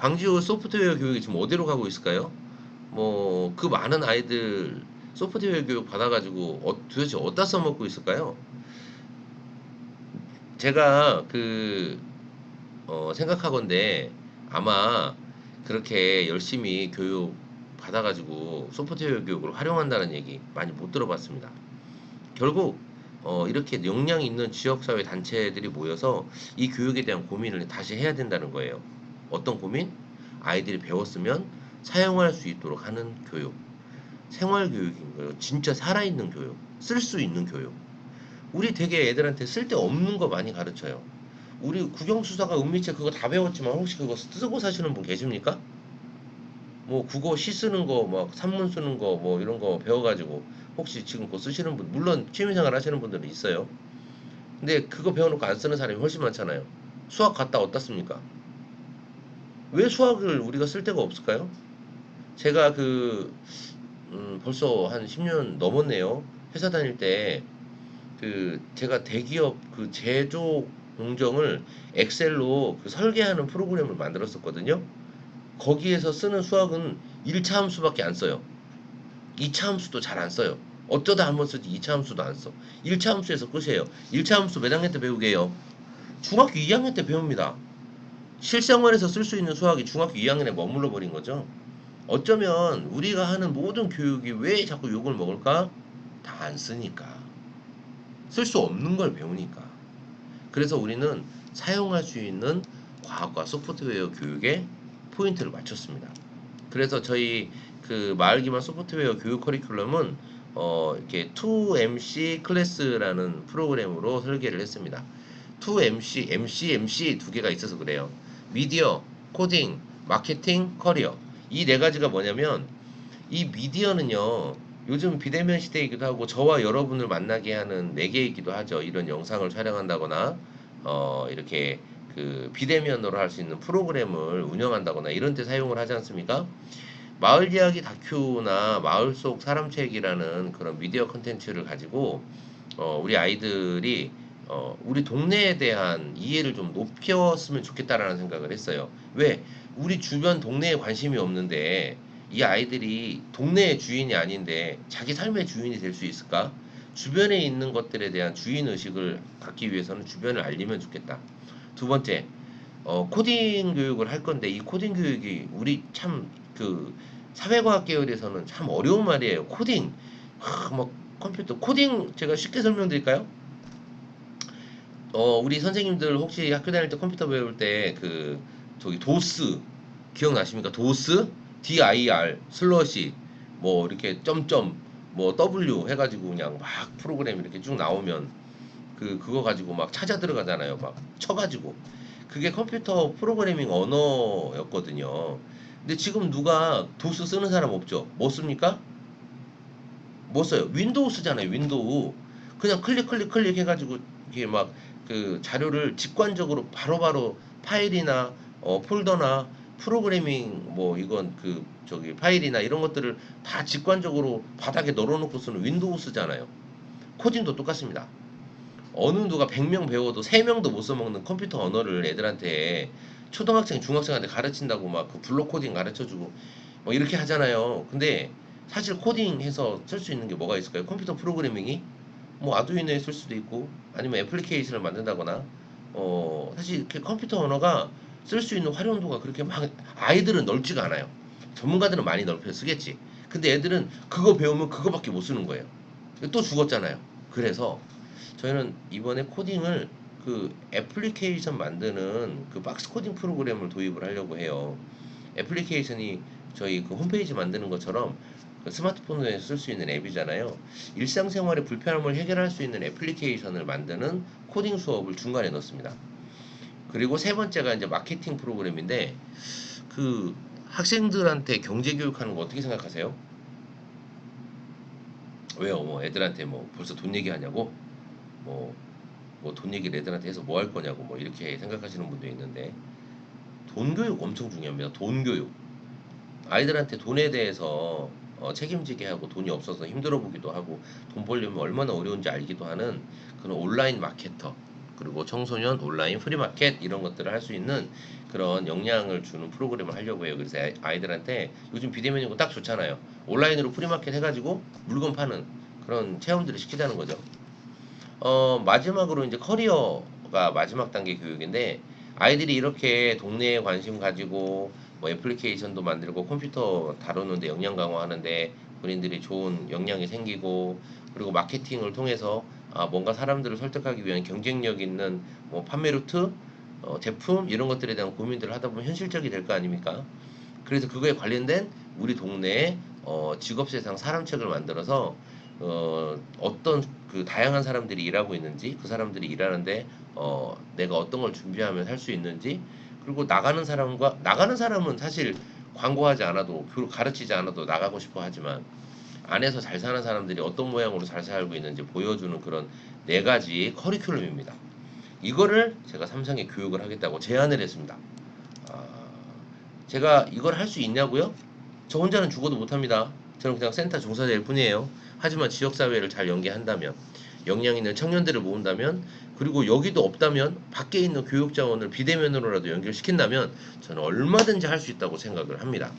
광주 소프트웨어 교육이 지금 어디로 가고 있을까요? 뭐 그 많은 아이들 소프트웨어 교육 받아가지고 도대체 어디다 써먹고 있을까요? 제가 생각하건데 아마 그렇게 열심히 교육 받아가지고 소프트웨어 교육을 활용한다는 얘기 많이 못 들어봤습니다. 결국 이렇게 역량 있는 지역사회 단체들이 모여서 이 교육에 대한 고민을 다시 해야 된다는 거예요. 어떤 고민? 아이들이 배웠으면 사용할 수 있도록 하는 교육. 생활교육인 거예요. 진짜 살아있는 교육. 쓸 수 있는 교육. 우리 되게 애들한테 쓸데없는 거 많이 가르쳐요. 우리 국영수사가 은미책 그거 다 배웠지만 혹시 그거 쓰고 사시는 분 계십니까? 뭐 국어 시 쓰는 거, 막 산문 쓰는 거, 뭐 이런 거 배워가지고 혹시 지금 그거 쓰시는 분, 물론 취미생활 하시는 분들은 있어요. 근데 그거 배워놓고 안 쓰는 사람이 훨씬 많잖아요. 수학 갔다 어디다 씁니까? 왜 수학을 우리가 쓸 데가 없을까요? 제가 벌써 한 10년 넘었네요. 회사 다닐 때 제가 대기업 제조 공정을 엑셀로 설계하는 프로그램을 만들었었거든요. 거기에서 쓰는 수학은 1차 함수밖에 안 써요. 2차 함수도 잘 안 써요. 어쩌다 한번 쓰지 2차 함수도 안 써. 1차 함수에서 끝이에요. 1차 함수 몇 학년 때 배우게 해요? 중학교 2학년 때 배웁니다. 실생활에서 쓸 수 있는 수학이 중학교 2학년에 머물러 버린 거죠. 어쩌면 우리가 하는 모든 교육이 왜 자꾸 욕을 먹을까? 다 안 쓰니까. 쓸 수 없는 걸 배우니까. 그래서 우리는 사용할 수 있는 과학과 소프트웨어 교육에 포인트를 맞췄습니다. 그래서 저희 마을 기반 소프트웨어 교육 커리큘럼은 이렇게 2MC 클래스라는 프로그램으로 설계를 했습니다. 2MC, MC 두 개가 있어서 그래요. 미디어, 코딩, 마케팅, 커리어. 이 네 가지가 뭐냐면 이 미디어는요. 요즘 비대면 시대이기도 하고 저와 여러분을 만나게 하는 매개이기도 하죠. 이런 영상을 촬영한다거나 이렇게 비대면으로 할 수 있는 프로그램을 운영한다거나 이런 데 사용을 하지 않습니까? 마을 이야기 다큐나 마을 속 사람책이라는 그런 미디어 컨텐츠를 가지고 우리 아이들이 우리 동네에 대한 이해를 좀 높였으면 좋겠다라는 생각을 했어요. 왜? 우리 주변 동네에 관심이 없는데 이 아이들이 동네의 주인이 아닌데 자기 삶의 주인이 될 수 있을까? 주변에 있는 것들에 대한 주인 의식을 갖기 위해서는 주변을 알리면 좋겠다. 두 번째, 코딩 교육을 할 건데 이 코딩 교육이 우리 참 사회과학 계열에서는 참 어려운 말이에요. 코딩. 뭐 컴퓨터 코딩 제가 쉽게 설명드릴까요? 우리 선생님들 혹시 학교 다닐 때 컴퓨터 배울 때 저기 도스 기억나십니까? 도스, dir, 슬러시, 뭐 이렇게 점점 뭐 w 해가지고 그냥 막 프로그램 이렇게 쭉 나오면 그거 가지고 막 찾아 들어가잖아요. 막 쳐가지고 그게 컴퓨터 프로그래밍 언어였거든요. 근데 지금 누가 도스 쓰는 사람 없죠? 뭐 씁니까? 뭐 써요? 윈도우 쓰잖아요. 윈도우. 그냥 클릭 해가지고 이게 막 자료를 직관적으로 바로바로 파일이나 폴더나 프로그래밍 뭐 이건 저기 파일이나 이런 것들을 다 직관적으로 바닥에 널어놓고 쓰는 윈도우 쓰잖아요. 코딩도 똑같습니다. 어느 누가 100명 배워도 3명도 못 써먹는 컴퓨터 언어를 애들한테 초등학생, 중학생한테 가르친다고 막 블록 코딩 가르쳐주고 뭐 이렇게 하잖아요. 근데 사실 코딩해서 쓸 수 있는 게 뭐가 있을까요? 컴퓨터 프로그래밍이 뭐 아두이노에 쓸 수도 있고 아니면 애플리케이션을 만든다거나 사실 이렇게 컴퓨터 언어가 쓸 수 있는 활용도가 그렇게 막 아이들은 넓지가 않아요. 전문가들은 많이 넓혀 쓰겠지. 근데 애들은 그거 배우면 그거밖에 못 쓰는 거예요. 또 죽었잖아요. 그래서 저희는 이번에 코딩을 애플리케이션 만드는 박스 코딩 프로그램을 도입을 하려고 해요. 애플리케이션이 저희 홈페이지 만드는 것처럼 스마트폰에 쓸 수 있는 앱이잖아요. 일상생활의 불편함을 해결할 수 있는 애플리케이션을 만드는 코딩 수업을 중간에 넣습니다. 그리고 세 번째가 이제 마케팅 프로그램인데 학생들한테 경제 교육하는 거 어떻게 생각하세요? 왜요? 뭐 애들한테 뭐 벌써 돈 얘기하냐고? 뭐 돈 얘기를 애들한테 해서 뭐 할 거냐고 뭐 이렇게 생각하시는 분도 있는데 돈 교육 엄청 중요합니다. 돈 교육. 아이들한테 돈에 대해서 책임지게 하고 돈이 없어서 힘들어 보기도 하고 돈 벌려면 얼마나 어려운지 알기도 하는 그런 온라인 마케터 그리고 청소년 온라인 프리마켓 이런 것들을 할 수 있는 그런 역량을 주는 프로그램을 하려고 해요. 그래서 아이들한테 요즘 비대면 이고 딱 좋잖아요. 온라인으로 프리마켓 해가지고 물건 파는 그런 체험들을 시키자는 거죠. 마지막으로 이제 커리어가 마지막 단계 교육인데, 아이들이 이렇게 동네에 관심 가지고 뭐 애플리케이션도 만들고 컴퓨터 다루는데 역량 강화하는데 본인들이 좋은 역량이 생기고, 그리고 마케팅을 통해서 뭔가 사람들을 설득하기 위한 경쟁력 있는 뭐 판매 루트, 제품 이런 것들에 대한 고민들을 하다 보면 현실적이 될 거 아닙니까? 그래서 그거에 관련된 우리 동네에 직업세상 사람책을 만들어서 어떤 그 다양한 사람들이 일하고 있는지, 그 사람들이 일하는데 내가 어떤 걸 준비하면 할 수 있는지, 그리고 나가는 사람은 사실 광고하지 않아도 가르치지 않아도 나가고 싶어 하지만, 안에서 잘 사는 사람들이 어떤 모양으로 잘 살고 있는지 보여주는 그런 네 가지 커리큘럼입니다. 이거를 제가 삼성에 교육을 하겠다고 제안을 했습니다. 아, 제가 이걸 할 수 있냐고요? 저 혼자는 죽어도 못합니다. 저는 그냥 센터 종사자일 뿐이에요. 하지만 지역사회를 잘 연계한다면, 역량 있는 청년들을 모은다면, 그리고 여기도 없다면 밖에 있는 교육자원을 비대면으로라도 연결시킨다면 저는 얼마든지 할 수 있다고 생각을 합니다.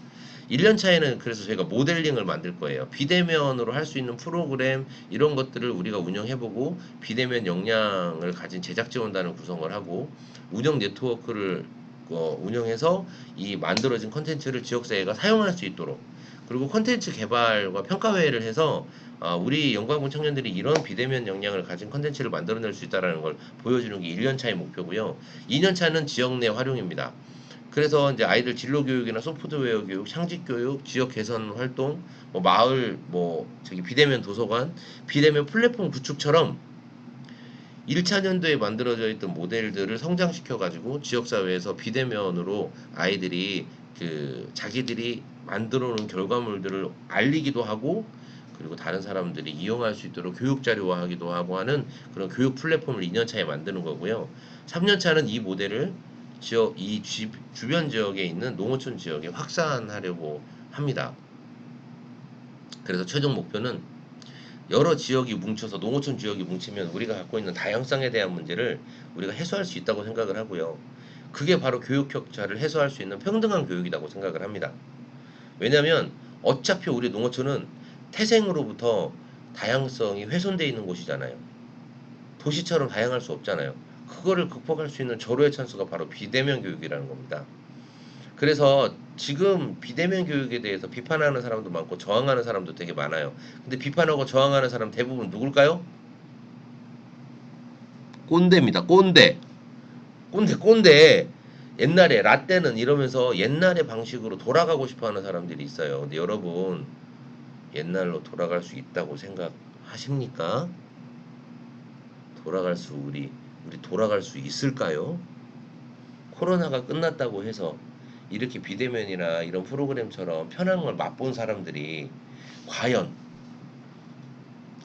1년 차에는 그래서 저희가 모델링을 만들 거예요. 비대면으로 할 수 있는 프로그램 이런 것들을 우리가 운영해보고, 비대면 역량을 가진 제작지원단을 구성을 하고, 운영 네트워크를 운영해서 이 만들어진 컨텐츠를 지역사회가 사용할 수 있도록, 그리고 컨텐츠 개발과 평가회를 해서 우리 영광군 청년들이 이런 비대면 역량을 가진 컨텐츠를 만들어낼 수 있다는 걸 보여주는 게 1년 차의 목표고요. 2년 차는 지역 내 활용입니다. 그래서 이제 아이들 진로 교육이나 소프트웨어 교육, 창직 교육, 지역 개선 활동, 뭐 마을, 뭐 저기 비대면 도서관, 비대면 플랫폼 구축처럼 1차 년도에 만들어져 있던 모델들을 성장시켜 가지고 지역사회에서 비대면으로 아이들이 그 자기들이 만들어 놓은 결과물들을 알리기도 하고, 그리고 다른 사람들이 이용할 수 있도록 교육 자료화하기도 하고 하는 그런 교육 플랫폼을 2년 차에 만드는 거고요. 3년 차는 이 모델을 주변 지역에 있는 농어촌 지역에 확산하려고 합니다. 그래서 최종 목표는 여러 지역이 뭉쳐서, 농어촌 지역이 뭉치면 우리가 갖고 있는 다양성에 대한 문제를 우리가 해소할 수 있다고 생각을 하고요. 그게 바로 교육 격차를 해소할 수 있는 평등한 교육이라고 생각을 합니다. 왜냐하면 어차피 우리 농어촌은 태생으로부터 다양성이 훼손되어 있는 곳이잖아요. 도시처럼 다양할 수 없잖아요. 그거를 극복할 수 있는 절호의 찬스가 바로 비대면 교육이라는 겁니다. 그래서 지금 비대면 교육에 대해서 비판하는 사람도 많고 저항하는 사람도 되게 많아요. 근데 비판하고 저항하는 사람 대부분 누굴까요? 꼰대입니다. 꼰대. 꼰대, 꼰대. 옛날에 라떼는 이러면서 옛날의 방식으로 돌아가고 싶어 하는 사람들이 있어요. 근데 여러분, 옛날로 돌아갈 수 있다고 생각하십니까? 우리 돌아갈 수 있을까요? 코로나가 끝났다고 해서 이렇게 비대면이나 이런 프로그램처럼 편한 걸 맛본 사람들이 과연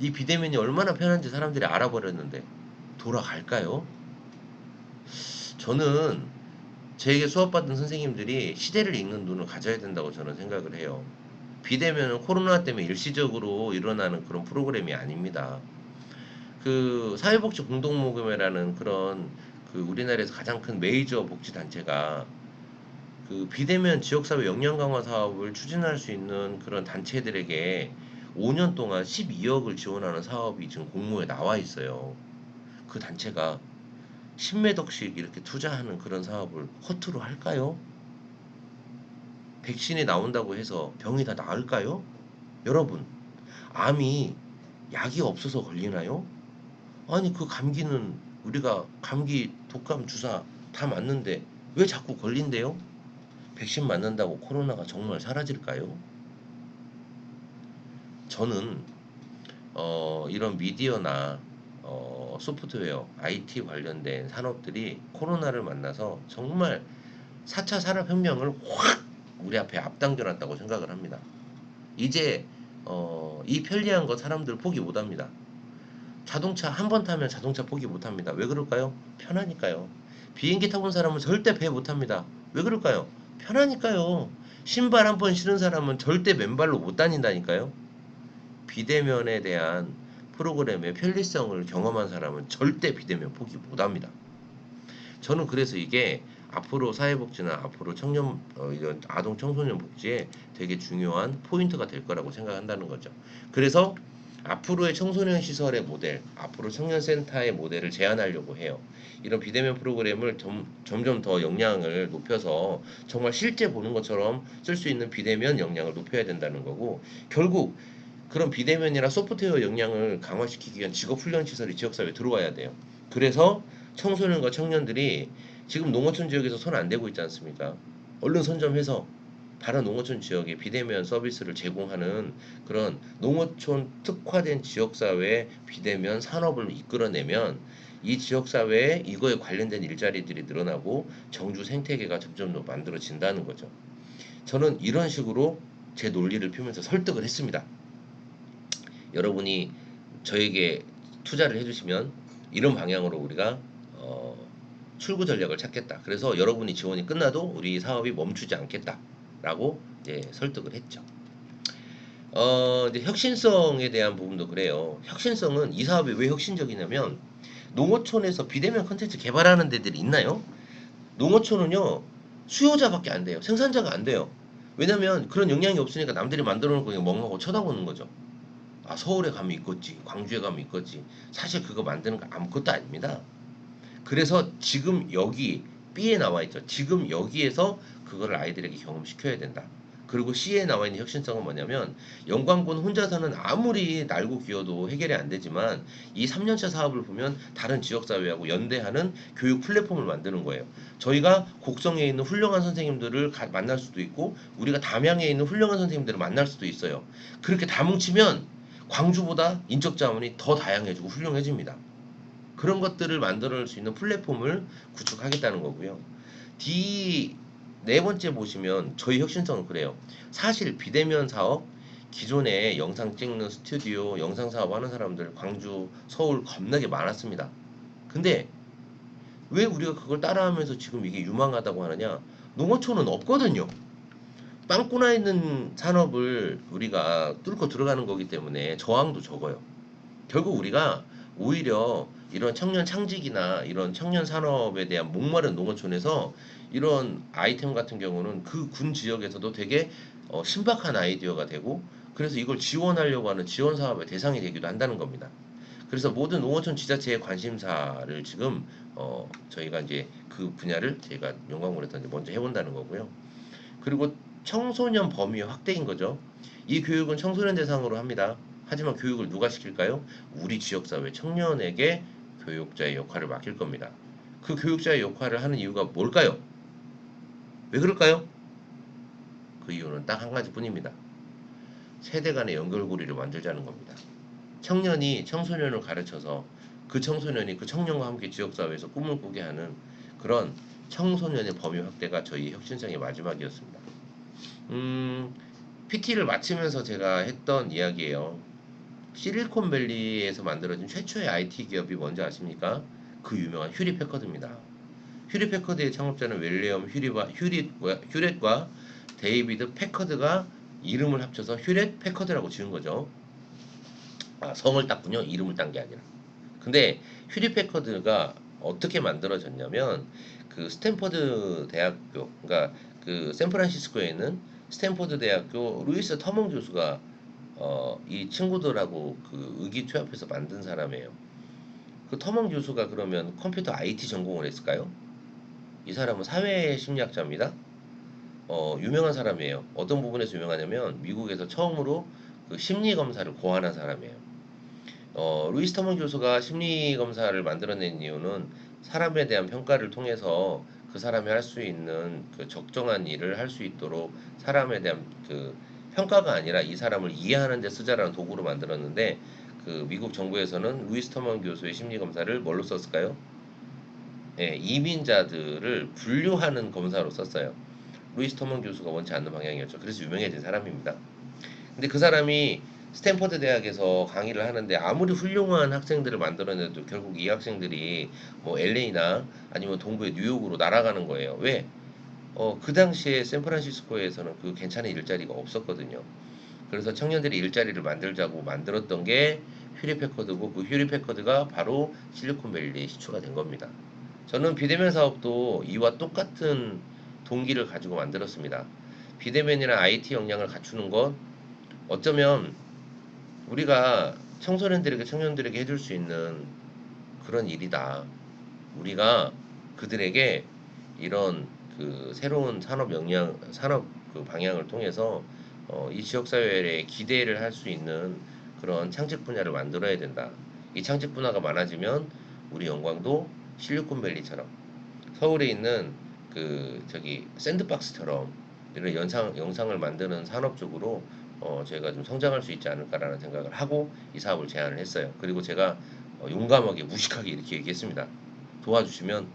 이 비대면이 얼마나 편한지 사람들이 알아버렸는데 돌아갈까요? 저는 제게 수업받은 선생님들이 시대를 읽는 눈을 가져야 된다고 저는 생각을 해요. 비대면은 코로나 때문에 일시적으로 일어나는 그런 프로그램이 아닙니다. 그 사회복지 공동모금회라는 그런 그 우리나라에서 가장 큰 메이저 복지 단체가 그 비대면 지역사회 역량 강화 사업을 추진할 수 있는 그런 단체들에게 5년 동안 12억을 지원하는 사업이 지금 공모에 나와 있어요. 그 단체가 10매덕씩 이렇게 투자하는 그런 사업을 허투루 할까요? 백신이 나온다고 해서 병이 다 나을까요? 여러분, 암이 약이 없어서 걸리나요? 아니, 그 감기는 우리가 감기, 독감 주사 다 맞는데 왜 자꾸 걸린대요? 백신 맞는다고 코로나가 정말 사라질까요? 저는 이런 미디어나 소프트웨어, IT 관련된 산업들이 코로나를 만나서 정말 4차 산업혁명을 확 우리 앞에 앞당겨 놨다고 생각을 합니다. 이제 이 편리한 거 사람들 포기 못 합니다. 자동차 한 번 타면 자동차 포기 못 합니다. 왜 그럴까요? 편하니까요. 비행기 타본 사람은 절대 배 못 합니다. 왜 그럴까요? 편하니까요. 신발 한 번 신은 사람은 절대 맨발로 못 다닌다니까요. 비대면에 대한 프로그램의 편리성을 경험한 사람은 절대 비대면 포기 못 합니다. 저는 그래서 이게 앞으로 사회복지나 앞으로 청년 이런 아동 청소년 복지에 되게 중요한 포인트가 될 거라고 생각한다는 거죠. 그래서 앞으로의 청소년 시설의 모델, 앞으로 청년센터의 모델을 제안하려고 해요. 이런 비대면 프로그램을 점점 더 역량을 높여서 정말 실제 보는 것처럼 쓸 수 있는 비대면 역량을 높여야 된다는 거고, 결국 그런 비대면이나 소프트웨어 역량을 강화시키기 위한 직업훈련 시설이 지역사회에 들어와야 돼요. 그래서 청소년과 청년들이 지금 농어촌 지역에서 손 안 대고 있지 않습니까? 얼른 선점해서 다른 농어촌 지역에 비대면 서비스를 제공하는 그런 농어촌 특화된 지역사회의 비대면 산업을 이끌어내면 이 지역사회에 이거에 관련된 일자리들이 늘어나고 정주 생태계가 점점 더 만들어진다는 거죠. 저는 이런 식으로 제 논리를 펴면서 설득을 했습니다. 여러분이 저에게 투자를 해주시면 이런 방향으로 우리가 출구 전략을 찾겠다. 그래서 여러분이 지원이 끝나도 우리 사업이 멈추지 않겠다라고 이제 설득을 했죠. 이제 혁신성에 대한 부분도 그래요. 혁신성은 이 사업이 왜 혁신적이냐면 농어촌에서 비대면 컨텐츠 개발하는 데들이 있나요? 농어촌은요 수요자밖에 안 돼요. 생산자가 안 돼요. 왜냐면 그런 역량이 없으니까 남들이 만들어 놓은 거 그냥 멍하고 쳐다보는 거죠. 아, 서울에 가면 있겠지, 광주에 가면 있겠지. 사실 그거 만드는 거 아무것도 아닙니다. 그래서 지금 여기 B에 나와 있죠. 지금 여기에서 그거를 아이들에게 경험시켜야 된다. 그리고 C에 나와 있는 혁신성은 뭐냐면 영광군 혼자서는 아무리 날고 기어도 해결이 안 되지만 이 3년차 사업을 보면 다른 지역사회하고 연대하는 교육 플랫폼을 만드는 거예요. 저희가 곡성에 있는 훌륭한 선생님들을 만날 수도 있고 우리가 담양에 있는 훌륭한 선생님들을 만날 수도 있어요. 그렇게 다 뭉치면 광주보다 인적 자원이 더 다양해지고 훌륭해집니다. 그런 것들을 만들어낼 수 있는 플랫폼을 구축하겠다는 거고요. D 네 번째 보시면 저희 혁신성은 그래요. 사실 비대면 사업 기존에 영상 찍는 스튜디오, 영상 사업 하는 사람들 광주, 서울 겁나게 많았습니다. 근데 왜 우리가 그걸 따라하면서 지금 이게 유망하다고 하느냐? 농어촌은 없거든요. 빵꾸나 있는 산업을 우리가 뚫고 들어가는 거기 때문에 저항도 적어요. 결국 우리가 오히려 이런 청년 창직이나 이런 청년 산업에 대한 목마른 농어촌에서 이런 아이템 같은 경우는 그 군 지역에서도 되게 신박한 아이디어가 되고 그래서 이걸 지원하려고 하는 지원 사업의 대상이 되기도 한다는 겁니다. 그래서 모든 농어촌 지자체의 관심사를 지금 저희가 이제 그 분야를 저희가 영광군에서 이제 먼저 해본다는 거고요. 그리고 청소년 범위 확대인 거죠. 이 교육은 청소년 대상으로 합니다. 하지만 교육을 누가 시킬까요? 우리 지역사회 청년에게 교육자의 역할을 맡길 겁니다. 그 교육자의 역할을 하는 이유가 뭘까요? 왜 그럴까요? 그 이유는 딱 한 가지뿐입니다. 세대 간의 연결고리를 만들자는 겁니다. 청년이 청소년을 가르쳐서 그 청소년이 그 청년과 함께 지역사회에서 꿈을 꾸게 하는 그런 청소년의 범위 확대가 저희 혁신성의 마지막이었습니다. PT를 마치면서 제가 했던 이야기예요. 실리콘밸리에서 만들어진 최초의 IT 기업이 뭔지 아십니까? 그 유명한 휴리패커드입니다. 휴리패커드의 창업자는 윌리엄 휴렛과 데이비드 패커드가 이름을 합쳐서 휴렛 패커드라고 지은 거죠. 아, 성을 땄군요. 이름을 딴 게 아니라. 근데 휴리 패커드가 어떻게 만들어졌냐면 그 스탠퍼드 대학교, 그러니까 그 샌프란시스코에 있는 스탠퍼드 대학교 루이스 터먼 교수가 이 친구들하고 그 의기투합해서 만든 사람이에요. 그 터먼 교수가 그러면 컴퓨터 IT 전공을 했을까요? 이 사람은 사회 심리학자입니다. 유명한 사람이에요. 어떤 부분에서 유명하냐면 미국에서 처음으로 그 심리 검사를 고안한 사람이에요. 루이스 터먼 교수가 심리 검사를 만들어낸 이유는 사람에 대한 평가를 통해서 그 사람이 할 수 있는 그 적정한 일을 할 수 있도록 사람에 대한 그 평가가 아니라 이 사람을 이해하는 데 쓰자라는 도구로 만들었는데 그 미국 정부에서는 루이스 터먼 교수의 심리 검사를 뭘로 썼을까요? 예, 이민자들을 분류하는 검사로 썼어요. 루이스 터먼 교수가 원치 않는 방향이었죠. 그래서 유명해진 사람입니다. 근데 그 사람이 스탠퍼드 대학에서 강의를 하는데 아무리 훌륭한 학생들을 만들어내도 결국 이 학생들이 뭐 LA나 아니면 동부의 뉴욕으로 날아가는 거예요. 왜? 그 당시에 샌프란시스코에서는 그 괜찮은 일자리가 없었거든요. 그래서 청년들이 일자리를 만들자고 만들었던 게 휴리패커드고 그 휴리패커드가 바로 실리콘밸리에 시초가 된 겁니다. 저는 비대면 사업도 이와 똑같은 동기를 가지고 만들었습니다. 비대면이나 IT 역량을 갖추는 것, 어쩌면 우리가 청소년들에게, 청년들에게 해줄 수 있는 그런 일이다. 우리가 그들에게 이런 그 새로운 산업 역량, 산업 그 방향을 통해서 이 지역 사회에 기대를 할 수 있는 그런 창직 분야를 만들어야 된다. 이 창직 분야가 많아지면 우리 영광도 실리콘밸리처럼 서울에 있는 그 저기 샌드박스처럼 이런 영상을 만드는 산업 쪽으로 저희가 좀 성장할 수 있지 않을까라는 생각을 하고 이 사업을 제안을 했어요. 그리고 제가 용감하게 무식하게 이렇게 얘기했습니다. 도와주시면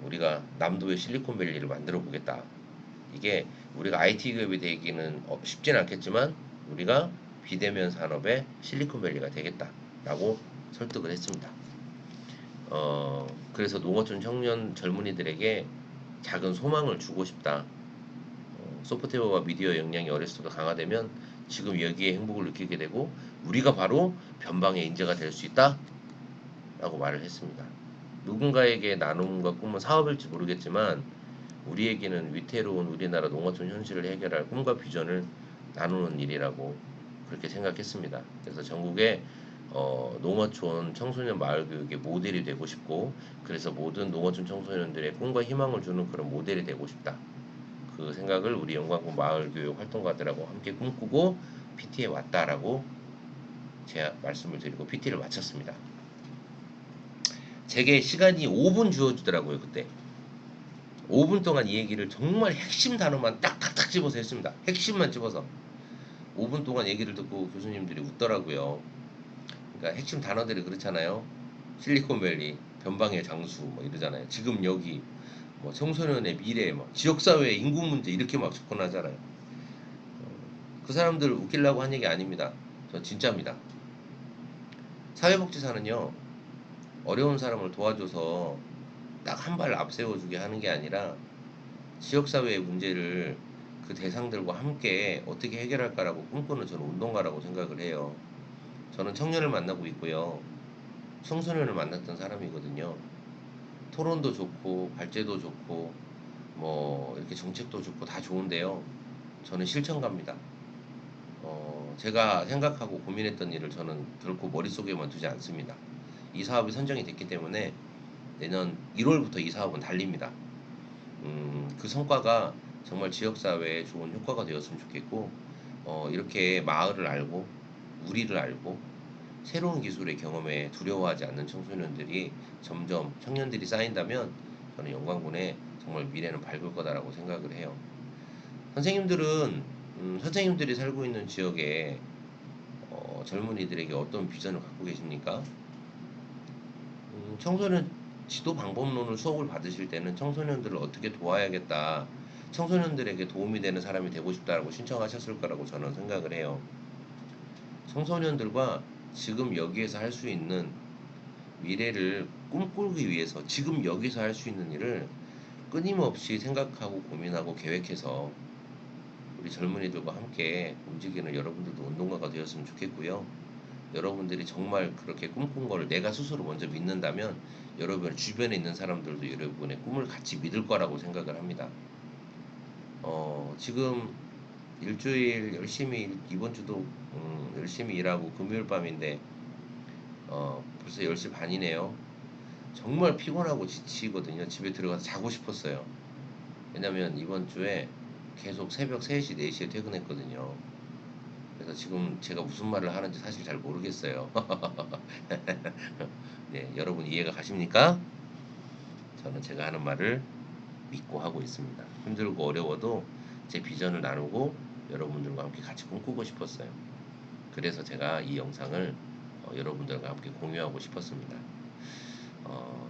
우리가 남도의 실리콘밸리를 만들어 보겠다. 이게 우리가 IT 기업이 되기는 쉽진 않겠지만 우리가 비대면 산업의 실리콘밸리가 되겠다라고 설득을 했습니다. 그래서 농어촌 청년 젊은이들에게 작은 소망을 주고 싶다. 소프트웨어와 미디어 역량이 어렸을 때부터 강화되면 지금 여기에 행복을 느끼게 되고 우리가 바로 변방의 인재가 될 수 있다. 라고 말을 했습니다. 누군가에게 나눔과 꿈은 사업일지 모르겠지만 우리에게는 위태로운 우리나라 농어촌 현실을 해결할 꿈과 비전을 나누는 일이라고 그렇게 생각했습니다. 그래서 전국에 농어촌 청소년 마을 교육의 모델이 되고 싶고 그래서 모든 농어촌 청소년들의 꿈과 희망을 주는 그런 모델이 되고 싶다. 그 생각을 우리 영광군 마을교육 활동가들하고 함께 꿈꾸고 PT에 왔다라고 제가 말씀을 드리고 PT를 마쳤습니다. 제게 시간이 5분 주어주더라고요 그때. 5분 동안 이 얘기를 정말 핵심 단어만 딱딱딱 집어서 했습니다. 핵심만 집어서 5분 동안 얘기를 듣고 교수님들이 웃더라고요. 그러니까 핵심 단어들이 그렇잖아요. 실리콘밸리, 변방의 장수 뭐 이러잖아요. 지금 여기 뭐 청소년의 미래, 뭐 지역사회의 인구 문제 이렇게 막 접근하잖아요. 그 사람들 웃기려고 한 얘기 아닙니다. 저 진짜입니다. 사회복지사는요, 어려운 사람을 도와줘서 딱 한 발 앞세워주게 하는 게 아니라 지역사회의 문제를 그 대상들과 함께 어떻게 해결할까라고 꿈꾸는 저는 운동가라고 생각을 해요. 저는 청년을 만나고 있고요. 청소년을 만났던 사람이거든요. 토론도 좋고, 발제도 좋고, 뭐, 이렇게 정책도 좋고 다 좋은데요. 저는 실천가입니다. 제가 생각하고 고민했던 일을 저는 결코 머릿속에만 두지 않습니다. 이 사업이 선정이 됐기 때문에 내년 1월부터 이 사업은 달립니다. 그 성과가 정말 지역사회에 좋은 효과가 되었으면 좋겠고, 이렇게 마을을 알고, 우리를 알고, 새로운 기술의 경험에 두려워하지 않는 청소년들이 점점 청년들이 쌓인다면 저는 영광군의 정말 미래는 밝을 거다라고 생각을 해요. 선생님들은 선생님들이 살고 있는 지역에 젊은이들에게 어떤 비전을 갖고 계십니까? 청소년 지도 방법론을 수업을 받으실 때는 청소년들을 어떻게 도와야겠다, 청소년들에게 도움이 되는 사람이 되고 싶다라고 신청하셨을 거라고 저는 생각을 해요. 청소년들과 지금 여기에서 할 수 있는 미래를 꿈꾸기 위해서 지금 여기서 할 수 있는 일을 끊임없이 생각하고 고민하고 계획해서 우리 젊은이들과 함께 움직이는 여러분들도 운동가가 되었으면 좋겠고요. 여러분들이 정말 그렇게 꿈꾼 걸 내가 스스로 먼저 믿는다면 여러분 주변에 있는 사람들도 여러분의 꿈을 같이 믿을 거라고 생각을 합니다. 지금 일주일 열심히 이번 주도 열심히 일하고 금요일 밤인데 벌써 10시 반이네요. 정말 피곤하고 지치거든요. 집에 들어가서 자고 싶었어요. 왜냐면 이번 주에 계속 새벽 3시, 4시에 퇴근했거든요. 그래서 지금 제가 무슨 말을 하는지 사실 잘 모르겠어요. 네, 여러분 이해가 가십니까? 저는 제가 하는 말을 믿고 하고 있습니다. 힘들고 어려워도 제 비전을 나누고 여러분들과 함께 같이 꿈꾸고 싶었어요. 그래서 제가 이 영상을 여러분들과 함께 공유하고 싶었습니다.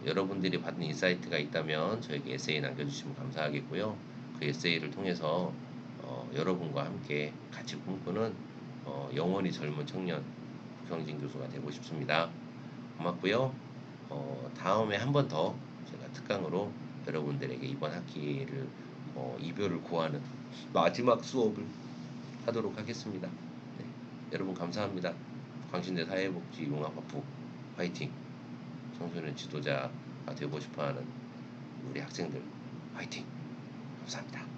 여러분들이 받은 인사이트가 있다면 저에게 에세이 남겨주시면 감사하겠고요. 그 에세이를 통해서 여러분과 함께 같이 꿈꾸는 영원히 젊은 청년 국영진 교수가 되고 싶습니다. 고맙고요. 다음에 한 번 더 제가 특강으로 여러분들에게 이번 학기를 이별을 고하는 마지막 수업을 하도록 하겠습니다. 네, 여러분 감사합니다. 광신대 사회복지융합학부 화이팅! 청소년 지도자 되고 싶어하는 우리 학생들 화이팅! 감사합니다.